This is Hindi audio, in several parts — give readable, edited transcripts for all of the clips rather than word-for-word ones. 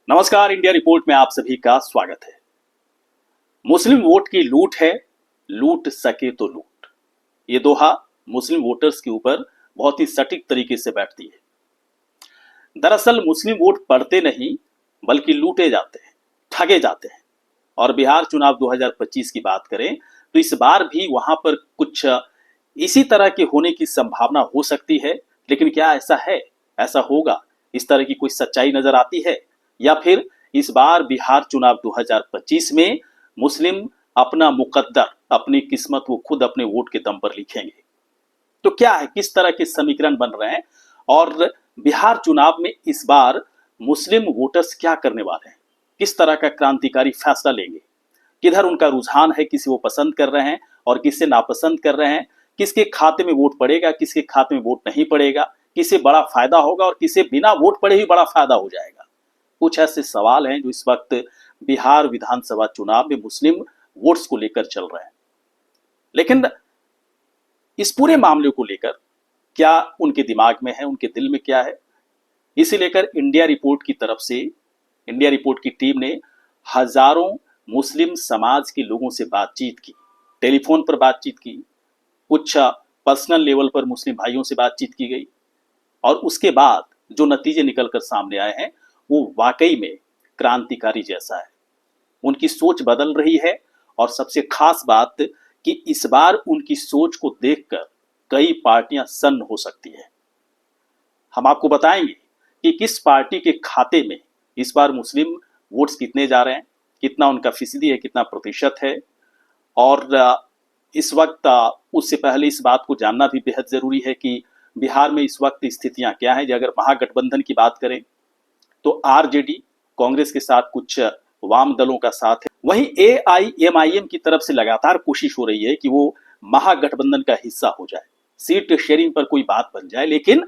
नमस्कार, इंडिया रिपोर्ट में आप सभी का स्वागत है। मुस्लिम वोट की लूट है, लूट सके तो लूट। ये दोहा मुस्लिम वोटर्स के ऊपर बहुत ही सटीक तरीके से बैठती है। दरअसल मुस्लिम वोट पड़ते नहीं बल्कि लूटे जाते हैं, ठगे जाते हैं। और बिहार चुनाव 2025 की बात करें तो इस बार भी वहां पर कुछ इसी तरह के होने की संभावना हो सकती है। लेकिन क्या ऐसा है, ऐसा होगा, इस तरह की कोई सच्चाई नजर आती है? या फिर इस बार बिहार चुनाव 2025 में मुस्लिम अपना मुकद्दर, अपनी किस्मत वो खुद अपने वोट के दम पर लिखेंगे? तो क्या है, किस तरह के समीकरण बन रहे हैं और बिहार चुनाव में इस बार मुस्लिम वोटर्स क्या करने वाले हैं? किस तरह का क्रांतिकारी फैसला लेंगे? किधर उनका रुझान है, किसे वो पसंद कर रहे हैं और किसे नापसंद कर रहे हैं? किसके खाते में वोट पड़ेगा, किसके खाते में वोट नहीं पड़ेगा? किसे बड़ा फायदा होगा और किसे बिना वोट पड़े ही बड़ा फायदा हो जाएगा? कुछ ऐसे सवाल हैं जो इस वक्त बिहार विधानसभा चुनाव में मुस्लिम वोट्स को लेकर चल रहे हैं। लेकिन इस पूरे मामले को लेकर क्या उनके दिमाग में है, उनके दिल में क्या है, इसे लेकर इंडिया रिपोर्ट की तरफ से, इंडिया रिपोर्ट की टीम ने हजारों मुस्लिम समाज के लोगों से बातचीत की, टेलीफोन पर बातचीत की, कुछ पर्सनल लेवल पर मुस्लिम भाइयों से बातचीत की गई। और उसके बाद जो नतीजे निकलकर सामने आए हैं वो वाकई में क्रांतिकारी जैसा है। उनकी सोच बदल रही है और सबसे खास बात कि इस बार उनकी सोच को देखकर कई पार्टियां सन्न हो सकती है। हम आपको बताएंगे कि किस पार्टी के खाते में इस बार मुस्लिम वोट्स कितने जा रहे हैं, कितना उनका फीसदी है, कितना प्रतिशत है। और इस वक्त उससे पहले इस बात को जानना भी बेहद जरूरी है कि बिहार में इस वक्त स्थितियां क्या हैं। अगर महागठबंधन की बात करें तो आरजेडी कांग्रेस के साथ कुछ वाम दलों का साथ है, वहीं एआईएमआईएम की तरफ से लगातार कोशिश हो रही है कि वो महागठबंधन का हिस्सा हो जाए, सीट शेयरिंग पर कोई बात बन जाए। लेकिन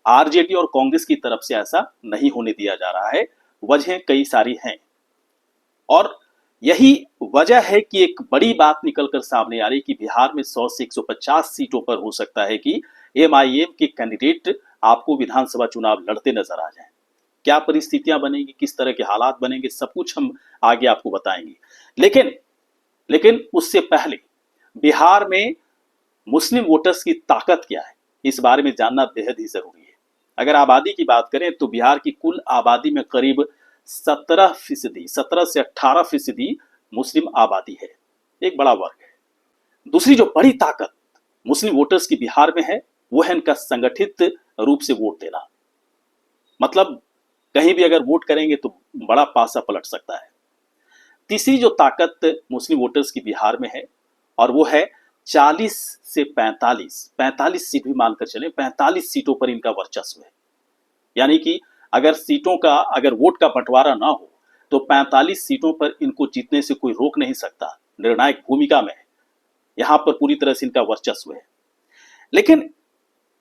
आरजेडी और कांग्रेस की तरफ से ऐसा नहीं होने दिया जा रहा है। वजह कई सारी हैं और यही वजह है कि एक बड़ी बात निकलकर सामने आ रही कि बिहार में 100 से 150 सीटों पर हो सकता है कि एमआईएम के कैंडिडेट आपको विधानसभा चुनाव लड़ते नजर आ जाएं। क्या परिस्थितियां बनेंगी, किस तरह के हालात बनेंगे, सब कुछ हम आगे आपको बताएंगे। लेकिन लेकिन उससे पहले बिहार में मुस्लिम वोटर्स की ताकत क्या है, इस बारे में जानना बेहद ही जरूरी है। अगर आबादी की बात करें तो बिहार की कुल आबादी में करीब 17%, 17 से 18% मुस्लिम आबादी है। एक बड़ा वर्ग है। दूसरी जो बड़ी ताकत मुस्लिम वोटर्स की बिहार में है वो है इनका संगठित रूप से वोट देना। मतलब कहीं भी अगर वोट करेंगे तो बड़ा पासा पलट सकता है। तीसरी जो ताकत मुस्लिम वोटर्स की बिहार में है और वो है 40 से 45 सीट भी मानकर चले, 45 सीटों पर इनका वर्चस्व है। यानी कि अगर वोट का बंटवारा ना हो तो 45 सीटों पर इनको जीतने से कोई रोक नहीं सकता। निर्णायक भूमिका में है, यहां पर पूरी तरह से इनका वर्चस्व है। लेकिन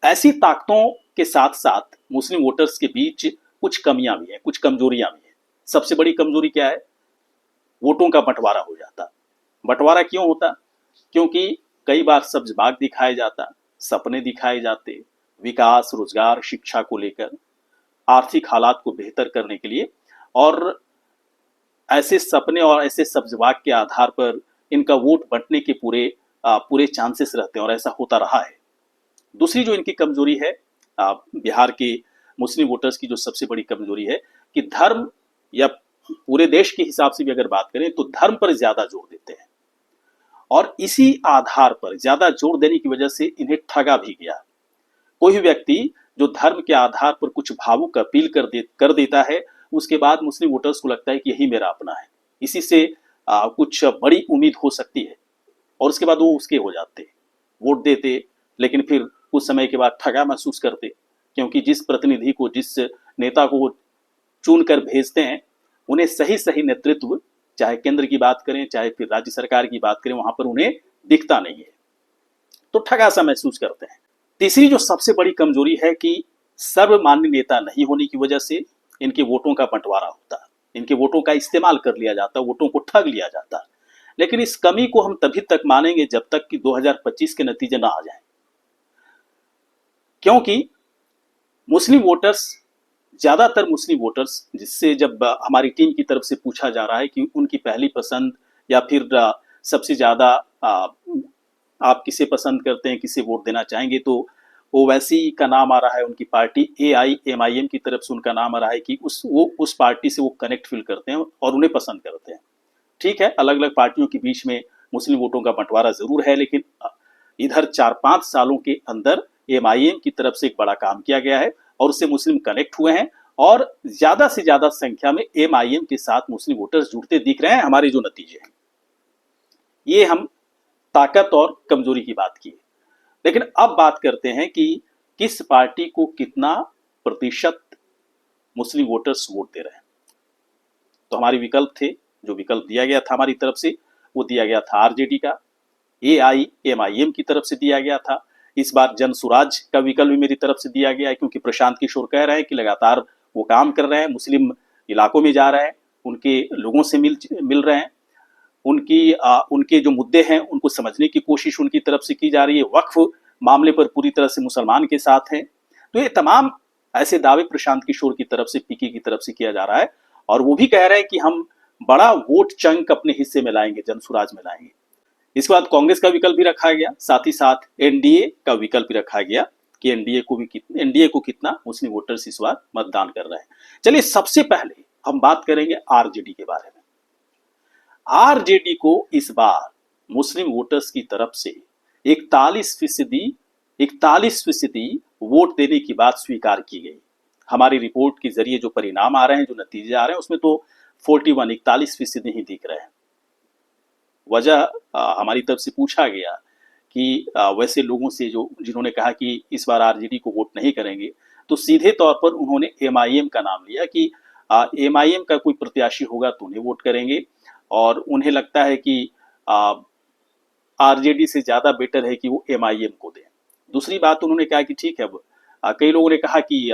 ऐसी ताकतों के साथ साथ मुस्लिम वोटर्स के बीच कुछ कमियां भी हैं, कुछ कमजोरियां भी हैं। सबसे बड़ी कमजोरी क्या है? वोटों का बंटवारा हो जाता। बंटवारा क्यों होता? क्योंकि कई बार सब्ज बाग दिखाया जाता, सपने दिखाए जाते, विकास, रोजगार, शिक्षा को लेकर, आर्थिक हालात को बेहतर करने के लिए। और ऐसे सपने और ऐसे सब्ज बाग के आधार पर इनका वोट बंटने के पूरे चांसेस रहते हैं और ऐसा होता रहा है। दूसरी जो इनकी कमजोरी है, बिहार के मुस्लिम वोटर्स की जो सबसे बड़ी कमजोरी है कि धर्म, या पूरे देश के हिसाब से भी अगर बात करें तो धर्म पर ज्यादा जोर देते हैं। और इसी आधार पर ज्यादा जोर देने की वजह से इन्हें ठगा भी गया। कोई भी व्यक्ति जो धर्म के आधार पर कुछ भावुक अपील कर देता है, उसके बाद मुस्लिम वोटर्स को लगता है कि यही मेरा अपना है, इसी से कुछ बड़ी उम्मीद हो सकती है। और उसके बाद वो उसके हो जाते, वोट देते, लेकिन फिर कुछ समय के बाद ठगा महसूस करते। क्योंकि जिस प्रतिनिधि को, जिस नेता को वो चुन कर भेजते हैं, उन्हें सही सही नेतृत्व, चाहे केंद्र की बात करें चाहे फिर राज्य सरकार की बात करें, वहां पर उन्हें दिखता नहीं है, तो ठगा सा महसूस करते हैं। तीसरी जो सबसे बड़ी कमजोरी है कि सर्वमान्य नेता नहीं होने की वजह से इनके वोटों का बंटवारा होता, इनके वोटों का इस्तेमाल कर लिया जाता, वोटों को ठग लिया जाता। लेकिन इस कमी को हम तभी तक मानेंगे जब तक कि 2025 के नतीजे ना आ जाएं। क्योंकि मुस्लिम वोटर्स ज़्यादातर मुस्लिम वोटर्स, जिससे जब हमारी टीम की तरफ से पूछा जा रहा है कि उनकी पहली पसंद या फिर सबसे ज़्यादा आप किसे पसंद करते हैं, किसे वोट देना चाहेंगे, तो ओवैसी का नाम आ रहा है, उनकी पार्टी एआईएमआईएम की तरफ से उनका नाम आ रहा है कि उस पार्टी से वो कनेक्ट फील करते हैं और उन्हें पसंद करते हैं। ठीक है, अलग अलग पार्टियों के बीच में मुस्लिम वोटों का बंटवारा जरूर है, लेकिन इधर 4-5 सालों के अंदर एमआईएम की तरफ से एक बड़ा काम किया गया है और उससे मुस्लिम कनेक्ट हुए हैं और ज्यादा से ज्यादा संख्या में एमआईएम के साथ मुस्लिम वोटर्स जुड़ते दिख रहे हैं। हमारे जो नतीजे हैं, ये हम ताकत और कमजोरी की बात की, लेकिन अब बात करते हैं कि किस पार्टी को कितना प्रतिशत मुस्लिम वोटर्स वोट दे रहे हैं। तो हमारे विकल्प थे, जो विकल्प दिया गया था हमारी तरफ से, वो दिया गया था आरजेडी का, एआईएमआईएम की तरफ से दिया गया था। इस बार जन स्वराज का विकल्प भी मेरी तरफ से दिया गया है, क्योंकि प्रशांत किशोर कह रहे हैं कि लगातार वो काम कर रहे हैं, मुस्लिम इलाकों में जा रहे हैं, उनके लोगों से मिल रहे हैं, उनके जो मुद्दे हैं उनको समझने की कोशिश उनकी तरफ से की जा रही है, वक्फ मामले पर पूरी तरह से मुसलमान के साथ हैं। तो ये तमाम ऐसे दावे प्रशांत किशोर की तरफ से, पीके की तरफ से किया जा रहा है, और वो भी कह रहे हैं कि हम बड़ा वोट चंक अपने हिस्से में लाएंगे, जन स्वराज में लाएंगे। इसके बाद कांग्रेस का विकल्प भी रखा गया, साथ ही साथ एनडीए का विकल्प भी रखा गया कि एनडीए को कितना मुस्लिम वोटर्स इस बार मतदान कर रहे हैं। चलिए, सबसे पहले हम बात करेंगे आरजेडी के बारे में। आरजेडी को इस बार मुस्लिम वोटर्स की तरफ से 41% वोट देने की बात स्वीकार की गई। हमारी रिपोर्ट के जरिए जो परिणाम आ रहे हैं, जो नतीजे आ रहे हैं, उसमें तो 41% ही दिख रहे हैं। वजह हमारी तरफ से पूछा गया कि वैसे लोगों से जिन्होंने कहा कि इस बार आरजेडी को वोट नहीं करेंगे, तो सीधे तौर पर उन्होंने एमआईएम का नाम लिया कि एमआईएम का कोई प्रत्याशी होगा तो उन्हें वोट करेंगे, और उन्हें लगता है कि आरजेडी से ज्यादा बेटर है कि वो एमआईएम को दें। दूसरी बात उन्होंने कहा कि ठीक है, कई लोगों ने कहा कि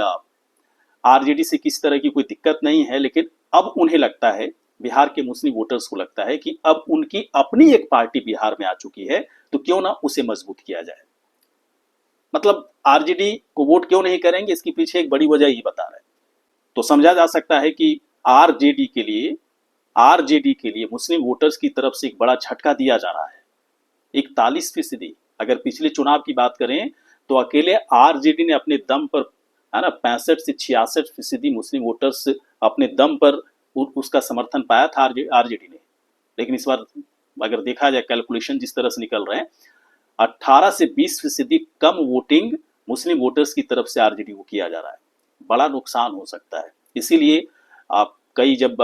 आरजेडी से किसी तरह की कोई दिक्कत नहीं है, लेकिन अब उन्हें लगता है, बिहार के मुस्लिम वोटर्स को लगता है कि अब उनकी अपनी एक पार्टी बिहार में आ चुकी है, तो क्यों ना उसे मजबूत किया जाए। मतलब आरजेडी को वोट क्यों नहीं करेंगे, इसके पीछे एक बड़ी वजह ये बता रहे हैं। तो समझा जा सकता है कि आरजेडी के लिए मुस्लिम वोटर्स की तरफ से एक बड़ा झटका दिया जा रहा है। 41%, अगर पिछले चुनाव की बात करें तो अकेले आरजेडी ने अपने दम पर, है ना, 65 से 66% मुस्लिम वोटर्स अपने दम पर उसका समर्थन पाया था आरजेडी ने। लेकिन इस बार अगर देखा जाए, कैलकुलेशन जिस तरह से निकल रहे हैं, 18 से 20% कम वोटिंग मुस्लिम वोटर्स की तरफ से आरजेडी को किया जा रहा है। बड़ा नुकसान हो सकता है। इसीलिए कई जब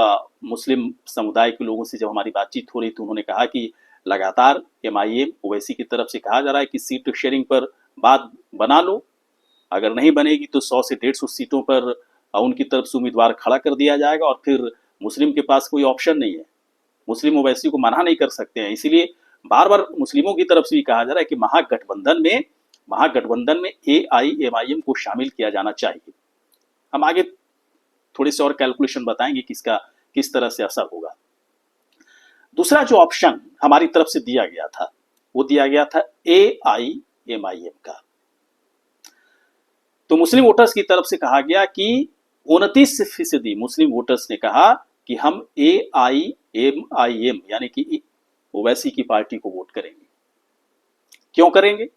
मुस्लिम समुदाय के लोगों से जब हमारी बातचीत हो रही, तो उन्होंने कहा कि लगातार एमआईएम ओवैसी की तरफ से कहा जा रहा है कि सीट शेयरिंग पर बात बना लो, अगर नहीं बनेगी तो 100 से 150 सीटों पर उनकी तरफ से उम्मीदवार खड़ा कर दिया जाएगा, और फिर मुस्लिम के पास कोई ऑप्शन नहीं है, मुस्लिम ओवैसी को मना नहीं कर सकते हैं। इसीलिए बार बार मुस्लिमों की तरफ से भी कहा जा रहा है कि महागठबंधन में एआईएमआईएम को शामिल किया जाना चाहिए। हम आगे थोड़े से और कैलकुलेशन बताएंगे किस तरह से असर होगा। दूसरा जो ऑप्शन हमारी तरफ से दिया गया था, वो दिया गया था एआईएमआईएम का। तो मुस्लिम वोटर्स की तरफ से कहा गया कि 29% मुस्लिम वोटर्स ने कहा कि हम एआईएमआईएम यानी कि ओवैसी की पार्टी को वोट करेंगे। क्यों करेंगे?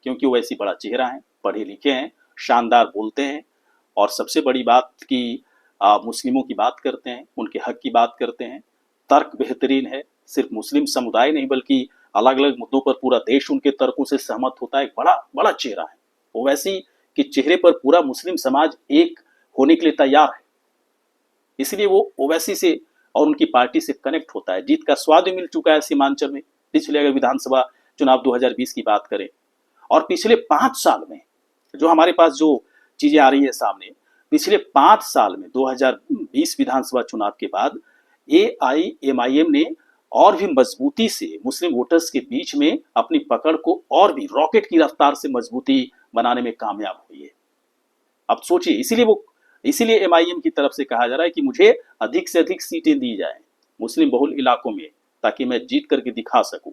क्योंकि ओवैसी बड़ा चेहरा है, पढ़े लिखे हैं, शानदार बोलते हैं, और सबसे बड़ी बात कि मुस्लिमों की बात करते हैं, उनके हक की बात करते हैं, तर्क बेहतरीन है। सिर्फ मुस्लिम समुदाय नहीं बल्कि अलग अलग मुद्दों पर पूरा देश उनके तर्कों से सहमत होता है। एक बड़ा चेहरा है। ओवैसी के चेहरे पर पूरा मुस्लिम समाज एक होने के लिए तैयार है, इसलिए वो ओवैसी से और उनकी पार्टी से कनेक्ट होता है। जीत का स्वाद मिल चुका है सीमांचल में। पिछले अगर विधानसभा चुनाव 2020 की बात करें, और पिछले 5 साल में जो हमारे पास जो चीजें आ रही है सामने, पिछले 5 साल में 2020 विधानसभा चुनाव के बाद एआईएमआईएम ने और भी मजबूती से मुस्लिम वोटर्स के बीच में अपनी पकड़ को और भी रॉकेट की रफ्तार से मजबूती बनाने में कामयाब हुई है। अब सोचिए, इसीलिए एमआईएम की तरफ से कहा जा रहा है कि मुझे अधिक से अधिक सीटें दी जाएं मुस्लिम बहुल इलाकों में, ताकि मैं जीत करके दिखा सकूं।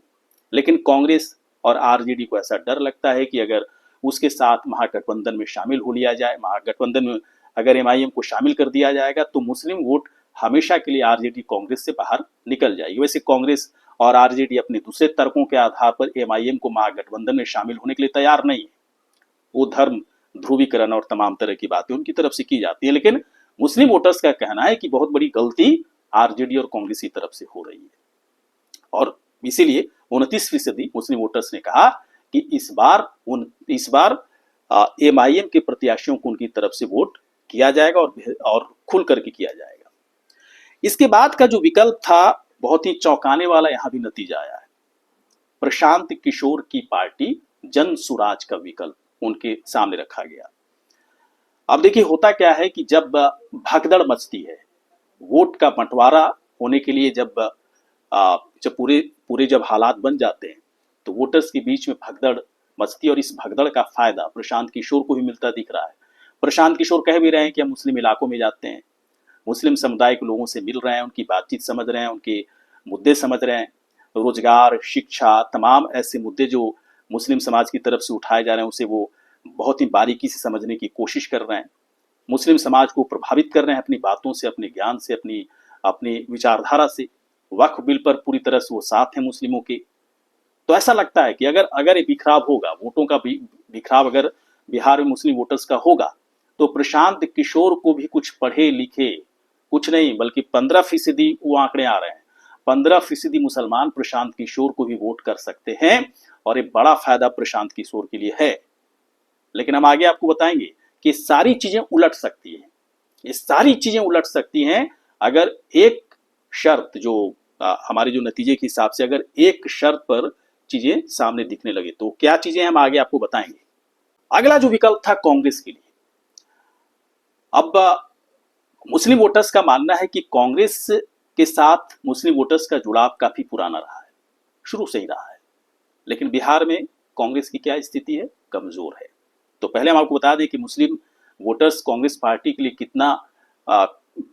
लेकिन कांग्रेस और आरजेडी को ऐसा डर लगता है कि अगर उसके साथ महागठबंधन में शामिल हो लिया जाए, महागठबंधन में अगर एमआईएम को शामिल कर दिया जाएगा तो मुस्लिम वोट हमेशा के लिए आरजेडी कांग्रेस से बाहर निकल जाएगी। वैसे कांग्रेस और आरजेडी अपने दूसरे तर्कों के आधार पर एमआईएम को महागठबंधन में शामिल होने के लिए तैयार नहीं है। वो धर्म ध्रुवीकरण और तमाम तरह की बातें उनकी तरफ से की जाती है, लेकिन मुस्लिम वोटर्स का कहना है कि बहुत बड़ी गलती आरजेडी और कांग्रेस की तरफ से हो रही है और इसीलिए 29% मुस्लिम वोटर्स ने कहा कि इस बार एमआईएम के प्रत्याशियों को उनकी तरफ से वोट किया जाएगा और खुल करके किया जाएगा। इसके बाद का जो विकल्प था बहुत ही चौंकाने वाला यहां भी नतीजा आया है। प्रशांत किशोर की पार्टी जन सुराज का विकल्प उनके सामने रखा गया। अब देखिए होता क्या है कि जब भगदड़ मचती है, वोट का बंटवारा होने के लिए जब पूरे जब हालात बन जाते हैं तो वोटर्स के बीच में भगदड़ मचती है और इस भगदड़ का फायदा प्रशांत किशोर को भी मिलता दिख रहा है। प्रशांत किशोर कह भी रहे हैं कि हम मुस्लिम इलाकों में जाते हैं, मुस्लिम समुदाय के लोगों से मिल रहे हैं, उनकी बातचीत समझ रहे हैं, उनके मुद्दे समझ रहे हैं, रोजगार, शिक्षा, तमाम ऐसे मुद्दे जो मुस्लिम समाज की तरफ से उठाए जा रहे हैं उसे वो बहुत ही बारीकी से समझने की कोशिश कर रहे हैं, मुस्लिम समाज को प्रभावित कर रहे हैं अपनी बातों से, अपने ज्ञान से, अपनी विचारधारा से। वक्फ बिल पर पूरी तरह से वो साथ है मुस्लिमों के। तो ऐसा लगता है कि अगर ये बिखराव होगा, वोटों का बिखराव अगर बिहार में मुस्लिम वोटर्स का होगा तो प्रशांत किशोर को भी कुछ पढ़े लिखे, कुछ नहीं बल्कि 15% वो आंकड़े आ रहे हैं, 15% मुसलमान प्रशांत किशोर को भी वोट कर सकते हैं और ये बड़ा फायदा प्रशांत किशोर के लिए है। लेकिन हम आगे आपको बताएंगे कि सारी चीजें उलट सकती हैं, ये सारी चीजें उलट सकती हैं अगर एक शर्त जो हमारे जो नतीजे के हिसाब से अगर एक शर्त पर चीजें सामने दिखने लगे तो क्या चीजें हम आगे आपको बताएंगे। अगला जो विकल्प था कांग्रेस के लिए। अब मुस्लिम वोटर्स का मानना है कि कांग्रेस के साथ मुस्लिम वोटर्स का जुड़ाव काफी पुराना रहा है, शुरू से ही रहा है, लेकिन बिहार में कांग्रेस की क्या स्थिति है, कमजोर है। तो पहले हम आपको बता दें कि मुस्लिम वोटर्स कांग्रेस पार्टी के लिए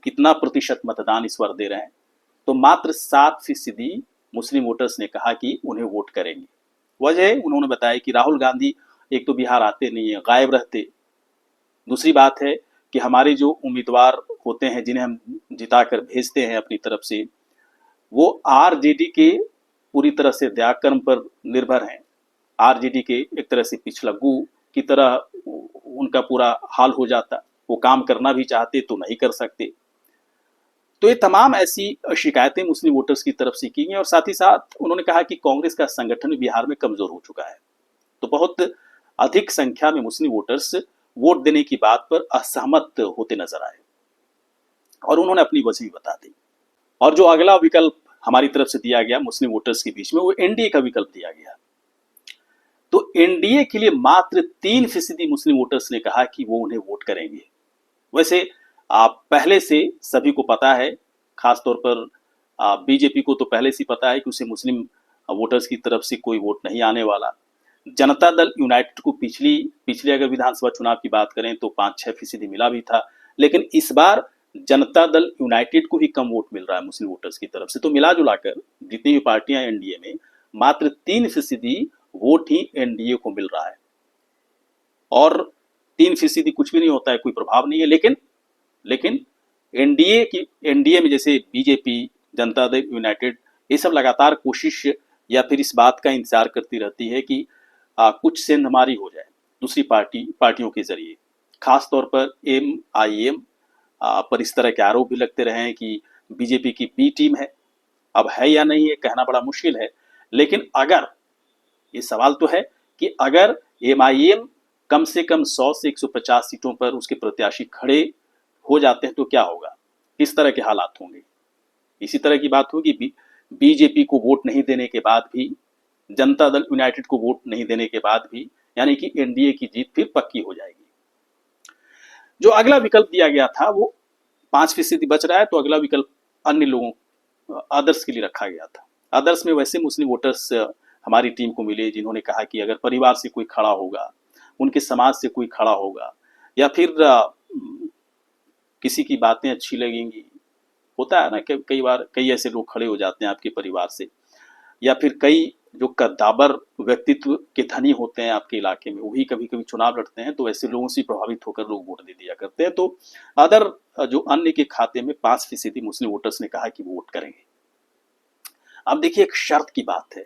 कितना प्रतिशत मतदान इस बार दे रहे हैं। तो मात्र 7% मुस्लिम वोटर्स ने कहा कि उन्हें वोट करेंगे। वजह उन्होंने बताया कि राहुल गांधी एक तो बिहार आते नहीं है, गायब रहते। दूसरी बात है कि हमारे जो उम्मीदवार होते हैं जिन्हें हम जिताकर भेजते हैं अपनी तरफ से, वो आरजेडी के पूरी तरह से त्यागकर्म पर निर्भर हैं। आरजेडी के एक तरह से पिछलग्गू की तरह उनका पूरा हाल हो जाता, वो काम करना भी चाहते तो नहीं कर सकते। तो ये तमाम ऐसी शिकायतें मुस्लिम वोटर्स की तरफ से की गई और साथ ही साथ उन्होंने कहा कि कांग्रेस का संगठन बिहार में कमजोर हो चुका है। तो बहुत अधिक संख्या में मुस्लिम वोटर्स वोट देने की बात पर असहमत होते नजर आए और उन्होंने अपनी वजह भी बता दी। और जो अगला विकल्प हमारी तरफ से दिया गया मुस्लिम वोटर्स के बीच में, वो एनडीए का विकल्प दिया गया। तो एनडीए के लिए मात्र 3% मुस्लिम वोटर्स ने कहा कि वो उन्हें वोट करेंगे। वैसे पहले से सभी को पता है, खासतौर पर बीजेपी को तो पहले से पता है कि उसे मुस्लिम वोटर्स की तरफ से कोई वोट नहीं आने वाला। जनता दल यूनाइटेड को पिछले अगर विधानसभा चुनाव की बात करें तो 5-6% मिला भी था, लेकिन इस बार जनता दल यूनाइटेड को ही कम वोट मिल रहा है मुस्लिम वोटर्स की तरफ से। तो मिला जुलाकर जितनी भी पार्टियां एनडीए में, मात्र 3% वोट ही एनडीए को मिल रहा है। और 3% कुछ भी नहीं होता है, कोई प्रभाव नहीं है, लेकिन एनडीए में जैसे बीजेपी, जनता दल यूनाइटेड, ये सब लगातार कोशिश या फिर इस बात का इंतजार करती रहती है कि कुछ सेंधमारी हो जाए दूसरी पार्टियों के जरिए। खासतौर पर एमआईएम पर इस तरह के आरोप भी लगते रहे हैं कि बीजेपी की बी टीम है। अब है या नहीं है कहना बड़ा मुश्किल है, लेकिन अगर ये सवाल तो है कि अगर एमआईएम कम से कम 100 से 150 सीटों पर उसके प्रत्याशी खड़े हो जाते हैं तो क्या होगा, किस तरह के हालात होंगे। इसी तरह की बात होगी बीजेपी को वोट नहीं देने के बाद भी, जनता दल यूनाइटेड को वोट नहीं देने के बाद भी, यानी कि एनडीए की जीत फिर पक्की हो जाएगी। जो अगला विकल्प दिया गया था वो 5% बच रहा है, तो अगला विकल्प अन्य लोगों अदर्स के लिए रखा गया था। अदर्स में वैसे मुस्लिम वोटर्स हमारी टीम को मिले जिन्होंने कहा कि अगर परिवार से कोई खड़ा होगा, उनके समाज से कोई खड़ा होगा, या फिर किसी की बातें अच्छी लगेंगी, होता है ना कई बार कई ऐसे लोग खड़े हो जाते हैं आपके परिवार से, या फिर कई जो कद्दावर व्यक्तित्व के धनी होते हैं आपके इलाके में, वही कभी कभी चुनाव लड़ते हैं, तो ऐसे लोगों से प्रभावित होकर लोग वोट दे दिया करते हैं। तो अदर जो अन्य के खाते में 5% मुस्लिम वोटर्स ने कहा कि वो वोट करेंगे। अब देखिए, एक शर्त की बात है,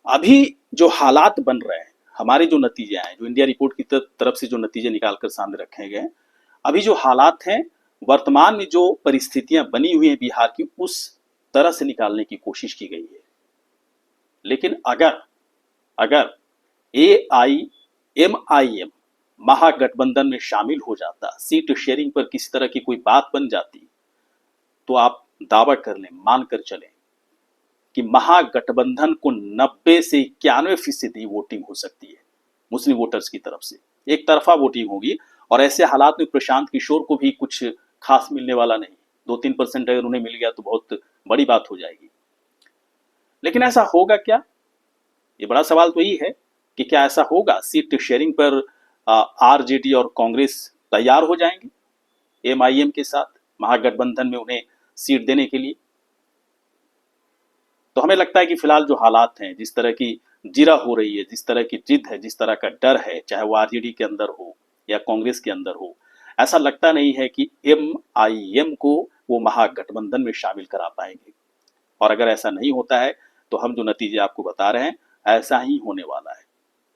अभी जो हालात बन रहे हैं, हमारे जो नतीजे आए, जो इंडिया रिपोर्ट की तरफ से जो नतीजे निकालकर सामने रखे गए, अभी जो हालात हैं, वर्तमान में जो परिस्थितियां बनी हुई हैं बिहार की, उस तरह से निकालने की कोशिश की गई है। लेकिन अगर अगर AIMIM महागठबंधन में शामिल हो जाता, सीट शेयरिंग पर किसी तरह की कोई बात बन जाती, तो आप दावा कर लें, मानकर चलें कि महागठबंधन को 90 से 91% वोटिंग हो सकती है मुस्लिम वोटर्स की तरफ से। एक तरफा वोटिंग होगी, और ऐसे हालात में प्रशांत किशोर को भी कुछ खास मिलने वाला नहीं। 2-3% अगर उन्हें मिल गया तो बहुत बड़ी बात हो जाएगी। लेकिन ऐसा होगा क्या? ये बड़ा सवाल तो यही है कि क्या ऐसा होगा? सीट शेयरिंग पर RJD और कांग्रेस तैयार हो जाएंगे MIM के साथ महागठबंधन में उन्हें सीट देने के लिए? तो हमें लगता है कि फिलहाल जो हालात हैं, जिस तरह की जिरा हो रही है, जिस तरह की जिद है, जिस तरह का डर है, चाहे वो RJD के अंदर हो या कांग्रेस के अंदर हो, ऐसा लगता नहीं है कि MIM को वो महागठबंधन में शामिल करा पाएंगे। और अगर ऐसा नहीं होता है तो हम जो नतीजे आपको बता रहे हैं, ऐसा ही होने वाला है,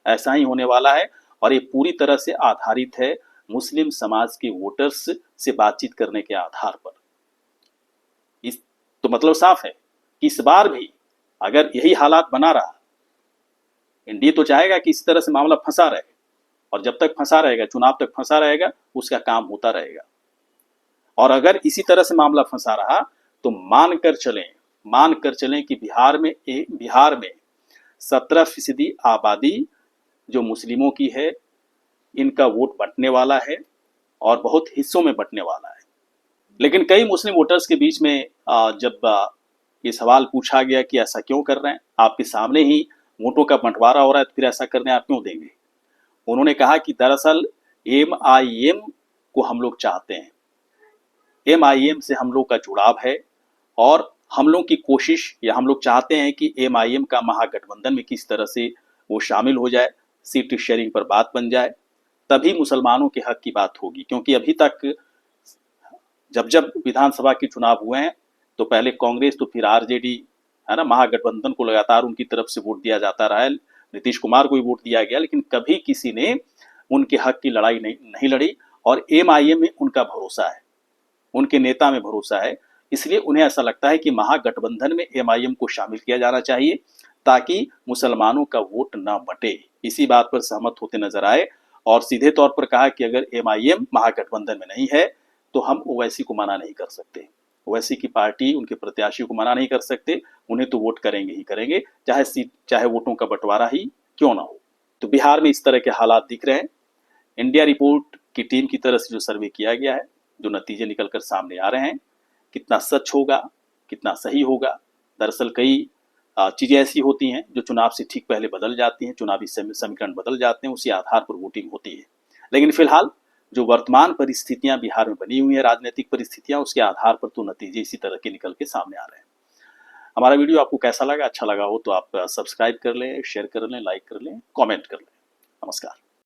ऐसा ही होने वाला है। और ये पूरी तरह से आधारित है मुस्लिम समाज के वोटर्स से बातचीत करने के आधार पर। इस तो मतलब साफ है कि इस बार भी अगर यही हालात बना रहा, एनडीए तो चाहेगा कि इस तरह से मामला फंसा रहे, और जब तक फंसा रहेगा, चुनाव तक फंसा रहेगा, उसका काम होता रहेगा। और अगर इसी तरह से मामला फंसा रहा तो मानकर चलें कि बिहार में 17% आबादी जो मुस्लिमों की है, इनका वोट बंटने वाला है, और बहुत हिस्सों में बंटने वाला है। लेकिन कई मुस्लिम वोटर्स के बीच में जब ये सवाल पूछा गया कि ऐसा क्यों कर रहे हैं, आपके सामने ही वोटों का बंटवारा हो रहा है, तो फिर ऐसा करने आप क्यों देंगे? उन्होंने कहा कि दरअसल MIM को हम लोग चाहते हैं, MIM से हम लोग का जुड़ाव है, और हम लोग की कोशिश, या हम लोग चाहते हैं कि MIM का महागठबंधन में किस तरह से वो शामिल हो जाए, सीट शेयरिंग पर बात बन जाए, तभी मुसलमानों के हक की बात होगी। क्योंकि अभी तक जब विधानसभा के चुनाव हुए हैं, तो पहले कांग्रेस तो फिर RJD, है ना, महागठबंधन को लगातार उनकी तरफ से वोट दिया जाता रहा है, नीतीश कुमार को भी वोट दिया गया, लेकिन कभी किसी ने उनके हक की लड़ाई नहीं लड़ी। और MIM में उनका भरोसा है, उनके नेता में भरोसा है, इसलिए उन्हें ऐसा लगता है कि महागठबंधन में MIM को शामिल किया जाना चाहिए, ताकि मुसलमानों का वोट ना बटे। इसी बात पर सहमत होते नजर आए, और सीधे तौर पर कहा कि अगर MIM महागठबंधन में नहीं है तो हम ओवैसी को मना नहीं कर सकते, ओवैसी की पार्टी, उनके प्रत्याशी को मना नहीं कर सकते, उन्हें तो वोट करेंगे ही करेंगे, चाहे वोटों का बंटवारा ही क्यों ना हो। तो बिहार में इस तरह के हालात दिख रहे हैं। इंडिया रिपोर्ट की टीम की तरफ से जो सर्वे किया गया है, जो नतीजे निकलकर सामने आ रहे हैं, कितना सच होगा, कितना सही होगा? दरअसल कई चीजें ऐसी होती हैं जो चुनाव से ठीक पहले बदल जाती हैं, चुनावी समीकरण बदल जाते हैं, उसी आधार पर वोटिंग होती है। लेकिन फिलहाल जो वर्तमान परिस्थितियां बिहार में बनी हुई है, राजनीतिक परिस्थितियां, उसके आधार पर तो नतीजे इसी तरह के निकल के सामने आ रहे हैं। हमारा वीडियो आपको कैसा लगा? अच्छा लगा हो तो आप सब्सक्राइब कर लें, शेयर कर लें, लाइक कर लें, कमेंट कर लें। नमस्कार।